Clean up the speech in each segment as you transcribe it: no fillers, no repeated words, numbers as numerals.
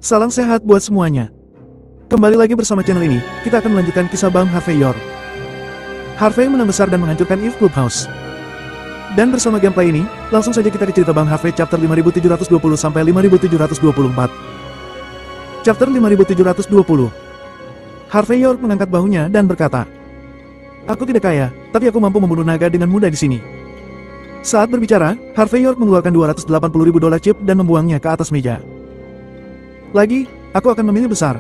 Salam sehat buat semuanya. Kembali lagi bersama channel ini, kita akan melanjutkan kisah Bang Harvey York. Harvey menang besar dan menghancurkan Eve Clubhouse. Dan bersama gameplay ini, langsung saja kita ke cerita Bang Harvey chapter 5720 sampai 5724. Chapter 5720. Harvey York mengangkat bahunya dan berkata, "Aku tidak kaya, tapi aku mampu membunuh naga dengan mudah di sini." Saat berbicara, Harvey York mengeluarkan $280.000 chip dan membuangnya ke atas meja. "Lagi, aku akan memilih besar."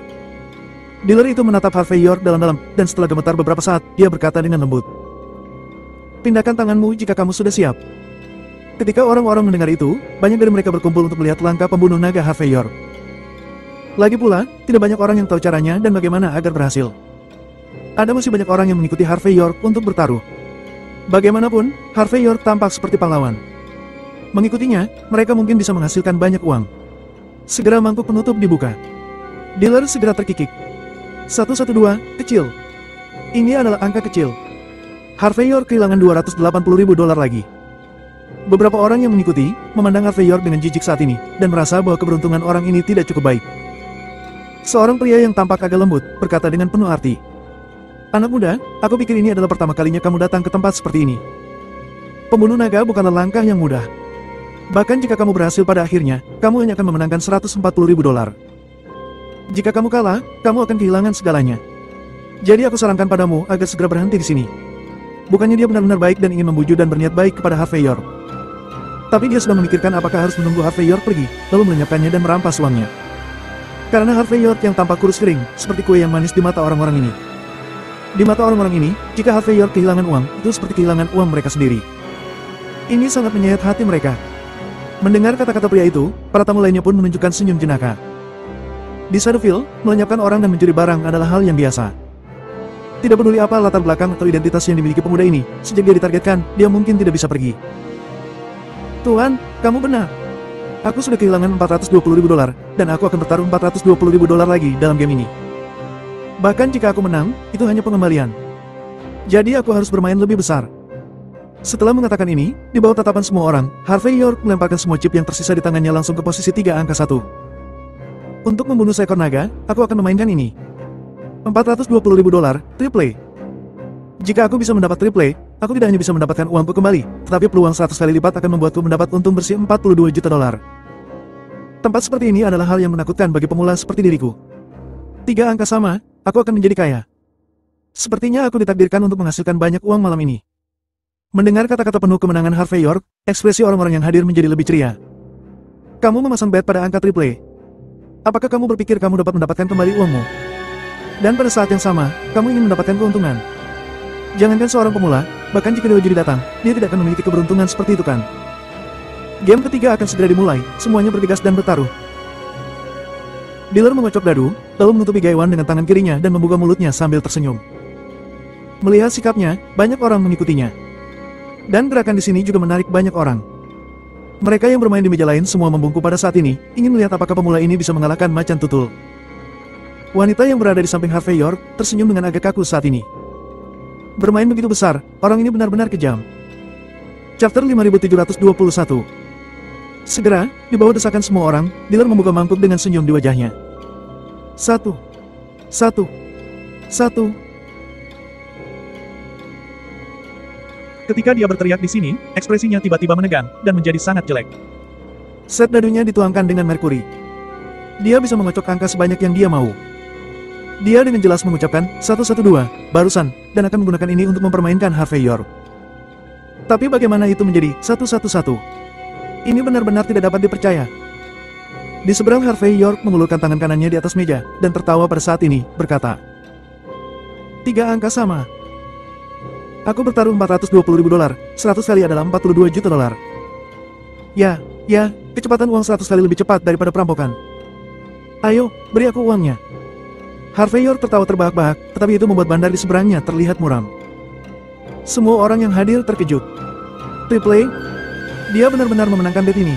Dealer itu menatap Harvey York dalam-dalam, dan setelah gemetar beberapa saat, dia berkata dengan lembut, "Pindahkan tanganmu jika kamu sudah siap." Ketika orang-orang mendengar itu, banyak dari mereka berkumpul untuk melihat langkah pembunuh naga Harvey York. Lagi pula, tidak banyak orang yang tahu caranya dan bagaimana agar berhasil. Ada masih banyak orang yang mengikuti Harvey York untuk bertaruh. Bagaimanapun, Harvey York tampak seperti pahlawan. Mengikutinya, mereka mungkin bisa menghasilkan banyak uang. Segera mangkuk penutup dibuka. Dealer segera terkikik. 112, kecil. Ini adalah angka kecil. Harvey York kehilangan $280.000 lagi. Beberapa orang yang mengikuti, memandang Harvey York dengan jijik saat ini, dan merasa bahwa keberuntungan orang ini tidak cukup baik. Seorang pria yang tampak agak lembut, berkata dengan penuh arti, "Anak muda, aku pikir ini adalah pertama kalinya kamu datang ke tempat seperti ini. Pembunuh naga bukanlah langkah yang mudah. Bahkan jika kamu berhasil pada akhirnya, kamu hanya akan memenangkan $140.000. Jika kamu kalah, kamu akan kehilangan segalanya. Jadi aku sarankan padamu agar segera berhenti di sini." Bukannya dia benar-benar baik dan ingin membujuk dan berniat baik kepada Harvey York. Tapi dia sedang memikirkan apakah harus menunggu Harvey York pergi, lalu melenyapkannya dan merampas uangnya. Karena Harvey York yang tampak kurus kering, seperti kue yang manis di mata orang-orang ini. Di mata orang-orang ini, jika Harvey York kehilangan uang, itu seperti kehilangan uang mereka sendiri. Ini sangat menyayat hati mereka. Mendengar kata-kata pria itu, para tamu lainnya pun menunjukkan senyum jenaka. Di Shadowfield, melenyapkan orang dan mencuri barang adalah hal yang biasa. Tidak peduli apa latar belakang atau identitas yang dimiliki pemuda ini, sejak dia ditargetkan, dia mungkin tidak bisa pergi. "Tuan, kamu benar. Aku sudah kehilangan $420.000, dan aku akan bertaruh $420.000 lagi dalam game ini. Bahkan jika aku menang, itu hanya pengembalian. Jadi aku harus bermain lebih besar." Setelah mengatakan ini, di bawah tatapan semua orang, Harvey York melemparkan semua chip yang tersisa di tangannya langsung ke posisi 3 angka 1. "Untuk membunuh seekor naga, aku akan memainkan ini. $420.000, triple. Jika aku bisa mendapat triple, aku tidak hanya bisa mendapatkan uangku kembali, tetapi peluang 100 kali lipat akan membuatku mendapat untung bersih $42 juta. Tempat seperti ini adalah hal yang menakutkan bagi pemula seperti diriku. 3 angka sama, aku akan menjadi kaya. Sepertinya aku ditakdirkan untuk menghasilkan banyak uang malam ini." Mendengar kata-kata penuh kemenangan Harvey York, ekspresi orang-orang yang hadir menjadi lebih ceria. "Kamu memasang bet pada angka triple. Apakah kamu berpikir kamu dapat mendapatkan kembali uangmu? Dan pada saat yang sama, kamu ingin mendapatkan keuntungan. Jangankan seorang pemula, bahkan jika Dewa Juri datang, dia tidak akan memiliki keberuntungan seperti itu kan?" Game ketiga akan segera dimulai, semuanya bergegas dan bertaruh. Dealer mengocok dadu, lalu menutupi gaywan dengan tangan kirinya dan membuka mulutnya sambil tersenyum. Melihat sikapnya, banyak orang mengikutinya. Dan gerakan di sini juga menarik banyak orang. Mereka yang bermain di meja lain semua membungkuk pada saat ini, ingin melihat apakah pemula ini bisa mengalahkan macan tutul. Wanita yang berada di samping Harvey York, tersenyum dengan agak kaku saat ini. Bermain begitu besar, orang ini benar-benar kejam. Chapter 5721. Segera, di bawah desakan semua orang, dealer membuka mangkuk dengan senyum di wajahnya. Satu. Ketika dia berteriak di sini, ekspresinya tiba-tiba menegang, dan menjadi sangat jelek. Set dadunya dituangkan dengan merkuri. Dia bisa mengocok angka sebanyak yang dia mau. Dia dengan jelas mengucapkan, 112, barusan, dan akan menggunakan ini untuk mempermainkan Harvey York. Tapi bagaimana itu menjadi 111? Ini benar-benar tidak dapat dipercaya. Di seberang Harvey York mengulurkan tangan kanannya di atas meja, dan tertawa pada saat ini, berkata, 3 angka sama. Aku bertaruh $420.000, 100 kali adalah $42 juta. Ya, kecepatan uang 100 kali lebih cepat daripada perampokan. Ayo, beri aku uangnya. Harvey York tertawa terbahak-bahak, tetapi itu membuat bandar di seberangnya terlihat muram. Semua orang yang hadir terkejut. Triple? Dia benar-benar memenangkan bet ini.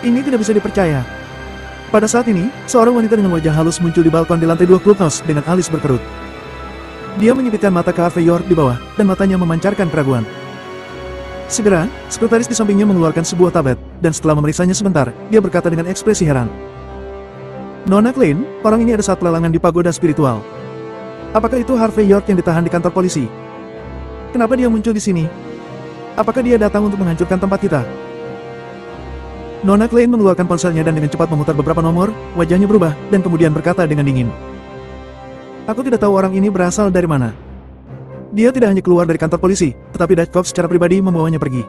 Ini tidak bisa dipercaya. Pada saat ini, seorang wanita dengan wajah halus muncul di balkon di lantai 2 clubhouse dengan alis berkerut. Dia menyipitkan mata ke Harvey York di bawah, dan matanya memancarkan keraguan. Segera, sekretaris di sampingnya mengeluarkan sebuah tablet, dan setelah memeriksanya sebentar, dia berkata dengan ekspresi heran. Nona Klein, orang ini ada saat pelelangan di pagoda spiritual. Apakah itu Harvey York yang ditahan di kantor polisi? Kenapa dia muncul di sini? Apakah dia datang untuk menghancurkan tempat kita? Nona Klein mengeluarkan ponselnya dan dengan cepat memutar beberapa nomor, wajahnya berubah, dan kemudian berkata dengan dingin. Aku tidak tahu orang ini berasal dari mana. Dia tidak hanya keluar dari kantor polisi, tetapi Dutchkov secara pribadi membawanya pergi.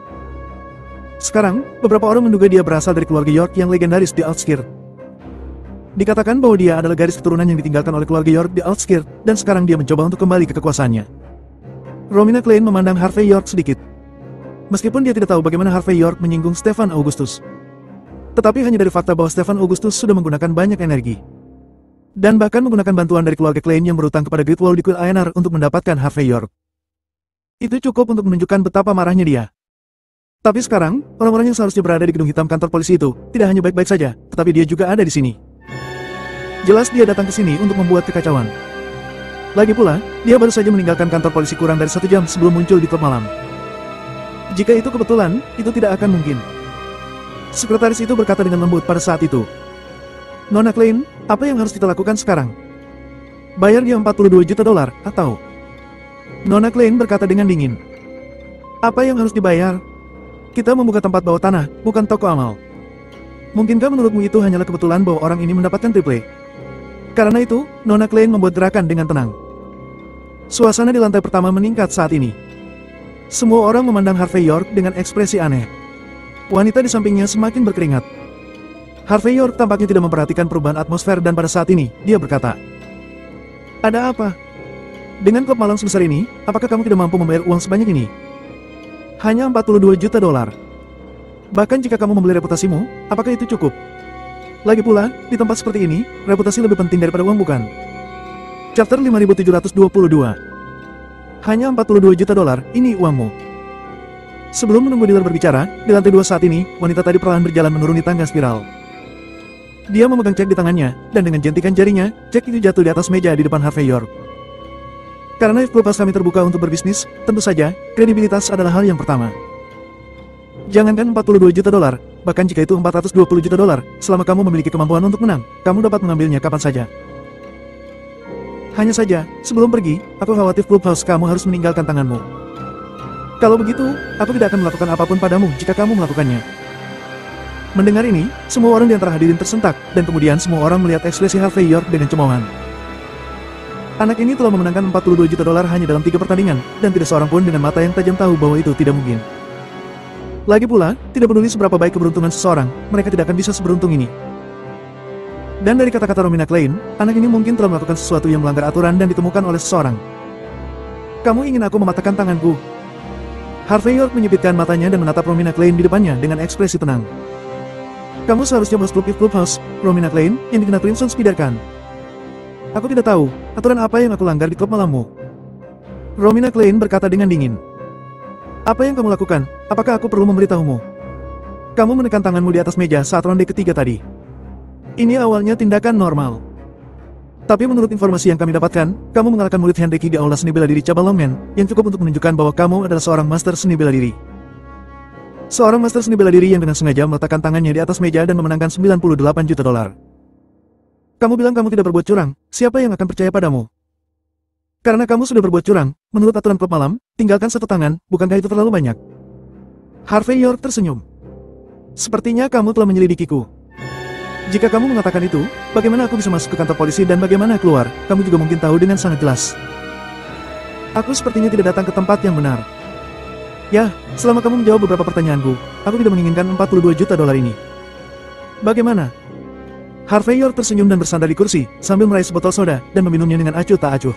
Sekarang, beberapa orang menduga dia berasal dari keluarga York yang legendaris di Outskirt. Dikatakan bahwa dia adalah garis keturunan yang ditinggalkan oleh keluarga York di Outskirt, dan sekarang dia mencoba untuk kembali ke kekuasaannya. Romina Klein memandang Harvey York sedikit. Meskipun dia tidak tahu bagaimana Harvey York menyinggung Stefan Augustus. Tetapi hanya dari fakta bahwa Stefan Augustus sudah menggunakan banyak energi. Dan bahkan menggunakan bantuan dari keluarga Klein yang berutang kepada Great Wall di Kuil Aenar untuk mendapatkan Harvey York. Itu cukup untuk menunjukkan betapa marahnya dia. Tapi sekarang, orang-orang yang seharusnya berada di gedung hitam kantor polisi itu, tidak hanya baik-baik saja, tetapi dia juga ada di sini. Jelas dia datang ke sini untuk membuat kekacauan. Lagi pula, dia baru saja meninggalkan kantor polisi kurang dari 1 jam sebelum muncul di klub malam. Jika itu kebetulan, itu tidak akan mungkin. Sekretaris itu berkata dengan lembut pada saat itu. Nona Klein, apa yang harus kita lakukan sekarang? Bayar dia $42 juta, atau? Nona Klein berkata dengan dingin. Apa yang harus dibayar? Kita membuka tempat bawah tanah, bukan toko amal. Mungkinkah menurutmu itu hanyalah kebetulan bahwa orang ini mendapatkan triple? Karena itu, Nona Klein membuat gerakan dengan tenang. Suasana di lantai pertama meningkat saat ini. Semua orang memandang Harvey York dengan ekspresi aneh. Wanita di sampingnya semakin berkeringat. Harvey York tampaknya tidak memperhatikan perubahan atmosfer dan pada saat ini, dia berkata, "Ada apa? Dengan klub malam sebesar ini, apakah kamu tidak mampu membayar uang sebanyak ini? Hanya $42 juta. Bahkan jika kamu membeli reputasimu, apakah itu cukup? Lagi pula, di tempat seperti ini, reputasi lebih penting daripada uang bukan?" Chapter 5722. Hanya $42 juta, ini uangmu. Sebelum menunggu dealer berbicara, di lantai 2 saat ini, wanita tadi perlahan berjalan menuruni tangga spiral. Dia memegang cek di tangannya, dan dengan jentikan jarinya, cek itu jatuh di atas meja di depan Harvey York. Karena klub pas kami terbuka untuk berbisnis, tentu saja, kredibilitas adalah hal yang pertama. Jangankan $42 juta, bahkan jika itu $420 juta, selama kamu memiliki kemampuan untuk menang, kamu dapat mengambilnya kapan saja. Hanya saja, sebelum pergi, aku khawatir clubhouse kamu harus meninggalkan tanganmu. Kalau begitu, aku tidak akan melakukan apapun padamu jika kamu melakukannya. Mendengar ini, semua orang di antara hadirin tersentak, dan kemudian semua orang melihat ekspresi Harvey York dengan cemoohan. Anak ini telah memenangkan $42 juta hanya dalam 3 pertandingan, dan tidak seorang pun dengan mata yang tajam tahu bahwa itu tidak mungkin. Lagi pula, tidak peduli seberapa baik keberuntungan seseorang, mereka tidak akan bisa seberuntung ini. Dan dari kata-kata Romina Klein, anak ini mungkin telah melakukan sesuatu yang melanggar aturan dan ditemukan oleh seseorang. Kamu ingin aku mematahkan tanganku? Harvey York menyipitkan matanya dan menatap Romina Klein di depannya dengan ekspresi tenang. Kamu seharusnya bos klub Clubhouse, Romina Klein, yang dikenal Crimson Spider kan? Aku tidak tahu, aturan apa yang aku langgar di klub malammu. Romina Klein berkata dengan dingin. Apa yang kamu lakukan? Apakah aku perlu memberitahumu? Kamu menekan tanganmu di atas meja saat ronde ketiga tadi. Ini awalnya tindakan normal. Tapi menurut informasi yang kami dapatkan, kamu mengalahkan murid Hendrik di aula seni bela diri cabang Longman, yang cukup untuk menunjukkan bahwa kamu adalah seorang master seni bela diri. Seorang master seni bela diri yang dengan sengaja meletakkan tangannya di atas meja dan memenangkan $98 juta. Kamu bilang kamu tidak berbuat curang, siapa yang akan percaya padamu? Karena kamu sudah berbuat curang, menurut aturan klub malam, tinggalkan 1 tangan, bukankah itu terlalu banyak? Harvey York tersenyum. Sepertinya kamu telah menyelidikiku. Jika kamu mengatakan itu, bagaimana aku bisa masuk ke kantor polisi dan bagaimana keluar, kamu juga mungkin tahu dengan sangat jelas. Aku sepertinya tidak datang ke tempat yang benar. Ya, selama kamu menjawab beberapa pertanyaanku, aku tidak menginginkan $42 juta ini. Bagaimana? Harvey York tersenyum dan bersandar di kursi, sambil meraih sebotol soda, dan meminumnya dengan acuh tak acuh.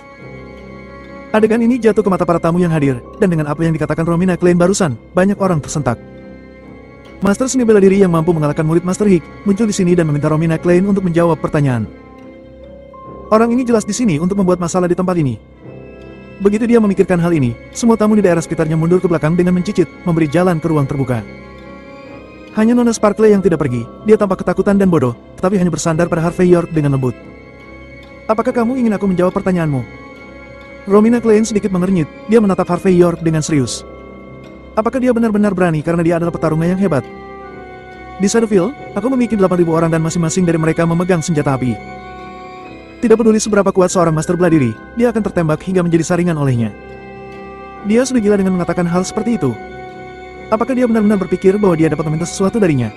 Adegan ini jatuh ke mata para tamu yang hadir, dan dengan apa yang dikatakan Romina Klein barusan, banyak orang tersentak. Master seni bela diri yang mampu mengalahkan murid Master Hick muncul di sini dan meminta Romina Klein untuk menjawab pertanyaan. Orang ini jelas di sini untuk membuat masalah di tempat ini. Begitu dia memikirkan hal ini, semua tamu di daerah sekitarnya mundur ke belakang dengan mencicit, memberi jalan ke ruang terbuka. Hanya Nona Sparkle yang tidak pergi, dia tampak ketakutan dan bodoh, tetapi hanya bersandar pada Harvey York dengan lembut. Apakah kamu ingin aku menjawab pertanyaanmu? Romina Klein sedikit mengernyit, dia menatap Harvey York dengan serius. Apakah dia benar-benar berani karena dia adalah petarungnya yang hebat? Di Shadowfield, aku memiliki 8.000 orang dan masing-masing dari mereka memegang senjata api. Tidak peduli seberapa kuat seorang Master Bela Diri, dia akan tertembak hingga menjadi saringan olehnya. Dia sudah gila dengan mengatakan hal seperti itu. Apakah dia benar-benar berpikir bahwa dia dapat meminta sesuatu darinya?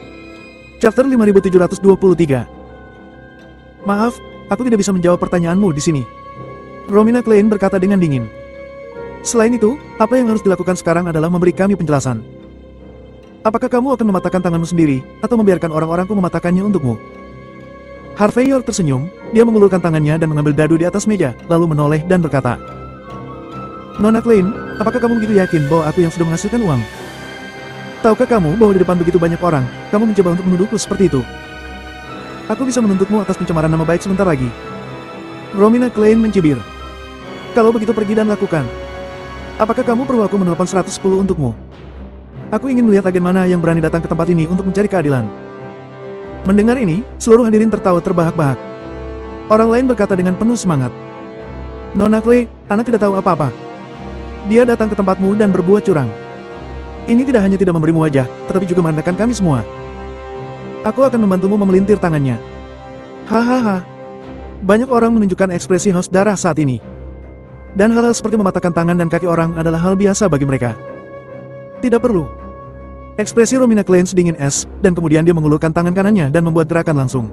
Chapter 5723. Maaf, aku tidak bisa menjawab pertanyaanmu di sini. Romina Klein berkata dengan dingin. Selain itu, apa yang harus dilakukan sekarang adalah memberi kami penjelasan. Apakah kamu akan mematahkan tanganmu sendiri, atau membiarkan orang-orangku mematahkannya untukmu? Harvey York tersenyum, dia mengulurkan tangannya dan mengambil dadu di atas meja, lalu menoleh dan berkata, Nona Klein, apakah kamu begitu yakin bahwa aku yang sudah menghasilkan uang? Tahukah kamu bahwa di depan begitu banyak orang, kamu mencoba untuk menuduhku seperti itu? Aku bisa menuntutmu atas pencemaran nama baik sebentar lagi. Romina Klein mencibir. Kalau begitu pergi dan lakukan. Apakah kamu perlu aku menelpon 110 untukmu? Aku ingin melihat agen mana yang berani datang ke tempat ini untuk mencari keadilan. Mendengar ini, seluruh hadirin tertawa terbahak-bahak. Orang lain berkata dengan penuh semangat. Nona Clay, anak tidak tahu apa-apa. Dia datang ke tempatmu dan berbuat curang. Ini tidak hanya tidak memberimu wajah, tetapi juga merendahkan kami semua. Aku akan membantumu memelintir tangannya. Hahaha. Banyak orang menunjukkan ekspresi haus darah saat ini. Dan hal-hal seperti mematahkan tangan dan kaki orang adalah hal biasa bagi mereka. Tidak perlu. Ekspresi Romina Klein sedingin es, dan kemudian dia mengulurkan tangan kanannya dan membuat gerakan langsung.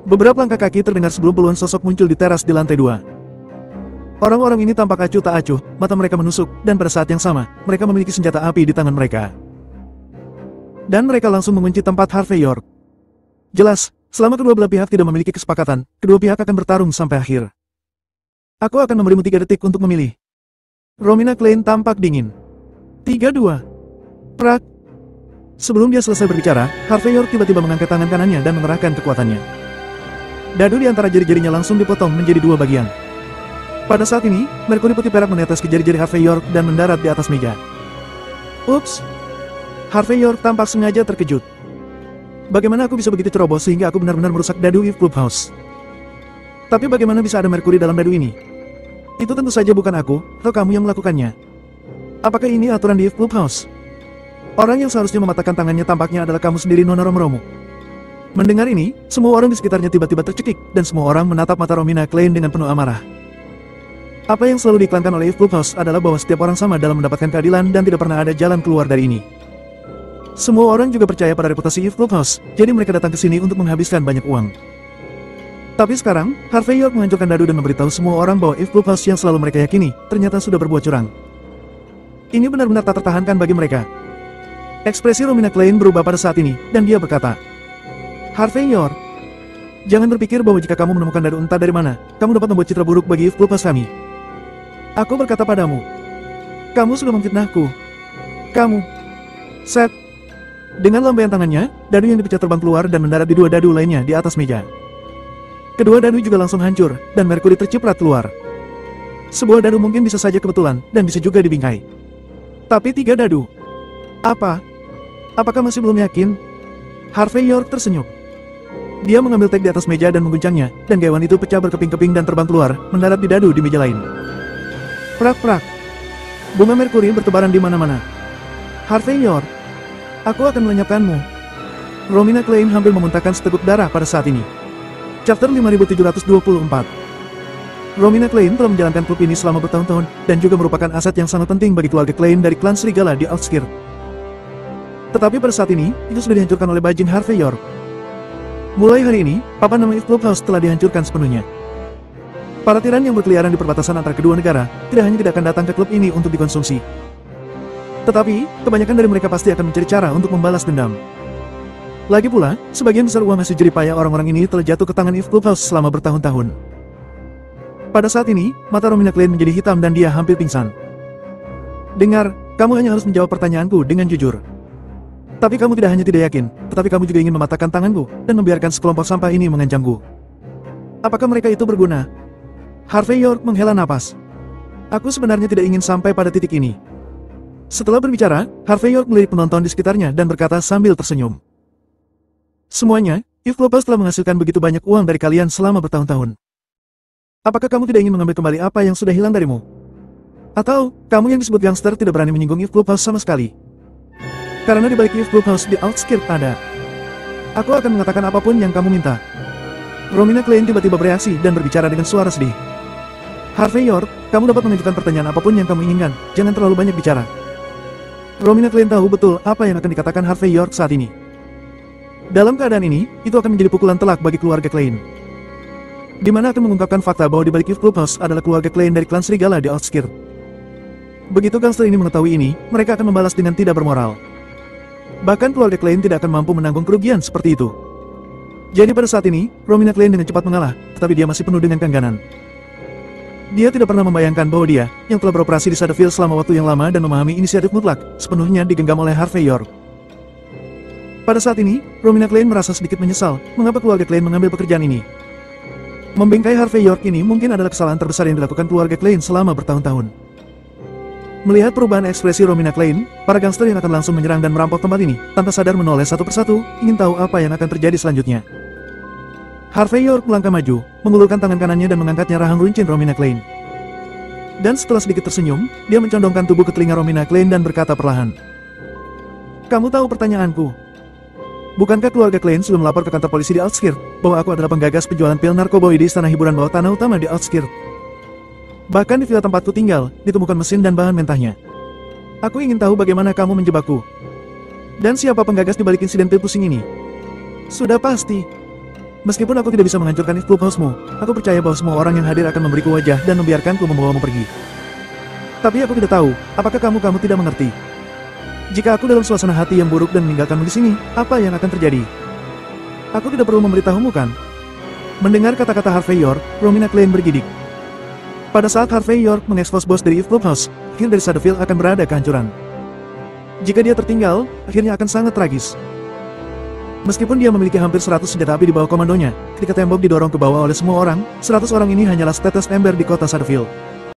Beberapa langkah kaki terdengar sebelum puluhan sosok muncul di teras di lantai 2. Orang-orang ini tampak acuh tak acuh, mata mereka menusuk, dan pada saat yang sama, mereka memiliki senjata api di tangan mereka. Dan mereka langsung mengunci tempat Harvey York. Jelas, selama kedua belah pihak tidak memiliki kesepakatan, kedua pihak akan bertarung sampai akhir. Aku akan memberimu 3 detik untuk memilih. Romina Klein tampak dingin. 3-2. Prak. Sebelum dia selesai berbicara, Harvey York tiba-tiba mengangkat tangan kanannya dan mengerahkan kekuatannya. Dadu di antara jari-jarinya langsung dipotong menjadi 2 bagian. Pada saat ini, merkuri putih perak menetes ke jari-jari Harvey York dan mendarat di atas meja. Ups. Harvey York tampak sengaja terkejut. Bagaimana aku bisa begitu ceroboh sehingga aku benar-benar merusak dadu Eve Clubhouse? Tapi bagaimana bisa ada merkuri dalam dadu ini? Itu tentu saja bukan aku, atau kamu yang melakukannya. Apakah ini aturan di Eve Clubhouse? Orang yang seharusnya mematahkan tangannya tampaknya adalah kamu sendiri, Nona Romromo. Mendengar ini, semua orang di sekitarnya tiba-tiba tercekik, dan semua orang menatap mata Romina Klein dengan penuh amarah. Apa yang selalu diiklankan oleh Eve Clubhouse adalah bahwa setiap orang sama dalam mendapatkan keadilan dan tidak pernah ada jalan keluar dari ini. Semua orang juga percaya pada reputasi Eve Clubhouse, jadi mereka datang ke sini untuk menghabiskan banyak uang. Tapi sekarang, Harvey York menghancurkan dadu dan memberitahu semua orang bahwa Eve Clubhouse yang selalu mereka yakini, ternyata sudah berbuat curang. Ini benar-benar tak tertahankan bagi mereka. Ekspresi Romina Klein berubah pada saat ini, dan dia berkata, Harvey York, jangan berpikir bahwa jika kamu menemukan dadu entah dari mana, kamu dapat membuat citra buruk bagi Eve Clubhouse kami. Aku berkata padamu, kamu sudah memfitnahku. Kamu. Set. Dengan lambaian tangannya, dadu yang dipecah terbang keluar dan mendarat di 2 dadu lainnya di atas meja. Kedua dadu juga langsung hancur, dan merkuri terciprat keluar. Sebuah dadu mungkin bisa saja kebetulan, dan bisa juga dibingkai. Tapi 3 dadu. Apa? Apakah masih belum yakin? Harvey York tersenyum. Dia mengambil tag di atas meja dan mengguncangnya, dan gaiwan itu pecah berkeping-keping dan terbang keluar, mendarat di dadu di meja lain. Prak-prak. Bunga merkuri bertebaran di mana-mana. Harvey York, aku akan melenyapkanmu. Romina Klein hampir memuntahkan seteguk darah pada saat ini. Chapter 5724. Romina Klein telah menjalankan klub ini selama bertahun-tahun, dan juga merupakan aset yang sangat penting bagi keluarga Klein dari klan Serigala di Outskirt. Tetapi pada saat ini, itu sudah dihancurkan oleh bajing Harvey York. Mulai hari ini, papan nama Eve Clubhouse telah dihancurkan sepenuhnya. Para tiran yang berkeliaran di perbatasan antara kedua negara, tidak hanya tidak akan datang ke klub ini untuk dikonsumsi. Tetapi, kebanyakan dari mereka pasti akan mencari cara untuk membalas dendam. Lagi pula, sebagian besar uang hasil jeripaya orang-orang ini telah jatuh ke tangan Eve Clubhouse selama bertahun-tahun. Pada saat ini, mata Romina Klein menjadi hitam dan dia hampir pingsan. Dengar, kamu hanya harus menjawab pertanyaanku dengan jujur. Tapi kamu tidak hanya tidak yakin, tetapi kamu juga ingin mematahkan tanganku, dan membiarkan sekelompok sampah ini mengancamku. Apakah mereka itu berguna? Harvey York menghela napas. Aku sebenarnya tidak ingin sampai pada titik ini. Setelah berbicara, Harvey York melirik penonton di sekitarnya dan berkata sambil tersenyum. Semuanya, Eve Clubhouse telah menghasilkan begitu banyak uang dari kalian selama bertahun-tahun. Apakah kamu tidak ingin mengambil kembali apa yang sudah hilang darimu? Atau, kamu yang disebut gangster tidak berani menyinggung Eve Clubhouse sama sekali? Karena di balik Eve Clubhouse di Outskirt ada. Aku akan mengatakan apapun yang kamu minta. Romina Klein tiba-tiba bereaksi dan berbicara dengan suara sedih. Harvey York, kamu dapat mengajukan pertanyaan apapun yang kamu inginkan, jangan terlalu banyak bicara. Romina Klein tahu betul apa yang akan dikatakan Harvey York saat ini. Dalam keadaan ini, itu akan menjadi pukulan telak bagi keluarga Klein. Di mana akan mengungkapkan fakta bahwa di balik Eve Clubhouse adalah keluarga Klein dari klan Serigala di Outskirt. Begitu gangster ini mengetahui ini, mereka akan membalas dengan tidak bermoral. Bahkan keluarga Klein tidak akan mampu menanggung kerugian seperti itu. Jadi pada saat ini, Romina Klein dengan cepat mengalah, tetapi dia masih penuh dengan keengganan. Dia tidak pernah membayangkan bahwa dia, yang telah beroperasi di Shadowfield selama waktu yang lama dan memahami inisiatif mutlak, sepenuhnya digenggam oleh Harvey York. Pada saat ini, Romina Klein merasa sedikit menyesal, mengapa keluarga Klein mengambil pekerjaan ini. Membingkai Harvey York ini mungkin adalah kesalahan terbesar yang dilakukan keluarga Klein selama bertahun-tahun. Melihat perubahan ekspresi Romina Klein, para gangster yang akan langsung menyerang dan merampok tempat ini, tanpa sadar menoleh satu persatu, ingin tahu apa yang akan terjadi selanjutnya. Harvey York melangkah maju, mengulurkan tangan kanannya dan mengangkatnya rahang runcing Romina Klein. Dan setelah sedikit tersenyum, dia mencondongkan tubuh ke telinga Romina Klein dan berkata perlahan. Kamu tahu pertanyaanku? Bukankah keluarga Klein sudah melapor ke kantor polisi di Outskirt, bahwa aku adalah penggagas penjualan pil narkoba di istana hiburan bawah tanah utama di Outskirt? Bahkan di villa tempatku tinggal, ditemukan mesin dan bahan mentahnya. Aku ingin tahu bagaimana kamu menjebakku. Dan siapa penggagas di balik insiden pil pusing ini? Sudah pasti. Meskipun aku tidak bisa menghancurkan Eve Clubhouse-mu, aku percaya bahwa semua orang yang hadir akan memberiku wajah dan membiarkanku membawamu pergi. Tapi aku tidak tahu, apakah kamu tidak mengerti? Jika aku dalam suasana hati yang buruk dan meninggalkanmu di sini, apa yang akan terjadi? Aku tidak perlu memberitahumu kan? Mendengar kata-kata Harvey York, Romina Klein bergidik. Pada saat Harvey York mengekspos bos dari Eve Clubhouse, akhir dari Shadowfield akan berada kehancuran. Jika dia tertinggal, akhirnya akan sangat tragis. Meskipun dia memiliki hampir 100 senjata api di bawah komandonya, ketika tembok didorong ke bawah oleh semua orang, 100 orang ini hanyalah setetes ember di kota Shadowfield.